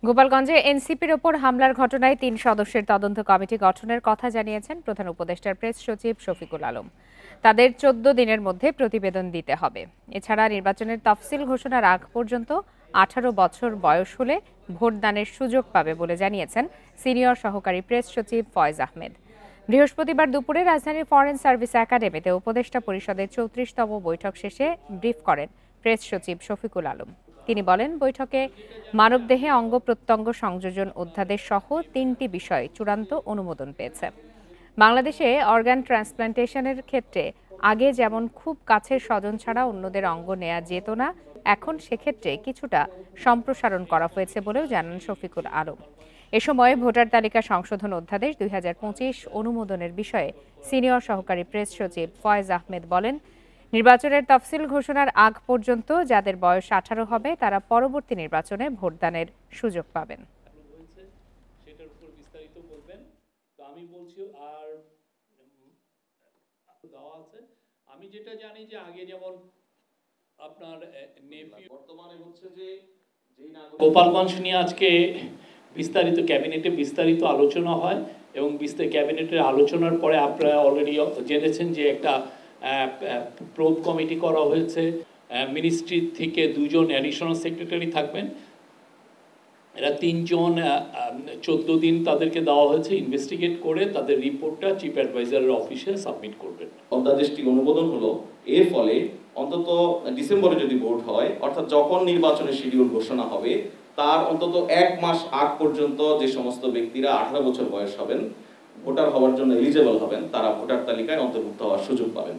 গোপালগঞ্জে এনসিপির ওপর হামলার ঘটনায় ৩ সদস্যের তদন্ত কমিটি গঠনের কথা জানিয়েছেন প্রধান উপদেষ্টার প্রেস সচিব শফিকুল আলম। তাদের ১৪ দিনের মধ্যে প্রতিবেদন দিতে হবে। এছাড়া নির্বাচনের তফসিল ঘোষণার আগ পর্যন্ত ১৮ বছর বয়স হলে ভোটদানের সুযোগ পাবে বলে জানিয়েছেন সিনিয়র সহকারী প্রেস সচিব ফয়েজ আহমেদ। বৃহস্পতিবার দুপুরে রাজধানীর ফরেন সার্ভিস একাডেমিতে উপদেষ্টা পরিষদের ৩৪তম বৈঠক শেষে ব্রিফ করেন প্রেস সচিব শফিকুল আলম। তিনি বলেন, বৈঠকে মানবদেহে অঙ্গ প্রত্যঙ্গ সংযোজন অধ্যাদেশ সহ ৩টি বিষয় চূড়ান্ত অনুমোদন পেয়েছে। বাংলাদেশে অর্গান ট্রান্সপ্লান্টেশনের ক্ষেত্রে আগে যেমন খুব কাছের স্বজন ছাড়া অন্যদের অঙ্গ নেওয়া যেত না, এখন সেক্ষেত্রে কিছুটা সম্প্রসারণ করা হয়েছে বলেও জানান শফিকুল আলম। এ সময় ভোটার তালিকা সংশোধন অধ্যাদেশ ২০২৫ অনুমোদনের বিষয়ে সিনিয়র সহকারী প্রেস সচিব ফয়েজ আহমেদ বলেন, নির্বাচনের তফসিল ঘোষণার আগ পর্যন্ত যাদের বয়স ১৮ হবে তারা পরবর্তী নির্বাচনে ভোটদানের সুযোগ পাবেন। আমি যেটা জানি যে আগে যেমন আপনার বর্তমানে হচ্ছে যে গোপালগঞ্জ নিয়ে আজকে বিস্তারিত ক্যাবিনেটে বিস্তারিত আলোচনা হয় এবং ক্যাবিনেটের আলোচনার পরে আপনারা অলরেডি জেনেছেন যে একটা প্রোব কমিটি করা হয়েছে। মিনিস্ট্রি থেকে 2জন অ্যাডিশনাল সেক্রেটারি থাকবেন। এরা 3জন 14 দিন তাদেরকে দেওয়া হয়েছে ইনভেস্টিগেট করে তাদের রিপোর্টটা চিফ অ্যাডভাইজারের অফিসে সাবমিট করবেন। অধ্যাদেশটি অনুমোদন হলো, এর ফলে অন্তত ডিসেম্বরে যদি ভোট হয়, অর্থাৎ যখন নির্বাচনের শিডিউল ঘোষণা হবে তার অন্তত 1 মাস আগ পর্যন্ত যে সমস্ত ব্যক্তিরা 18 বছর বয়স হবেন, ভোটার হওয়ার জন্য এলিজেবল হবেন, তারা ভোটার তালিকায় অন্তর্ভুক্ত হওয়ার সুযোগ পাবেন।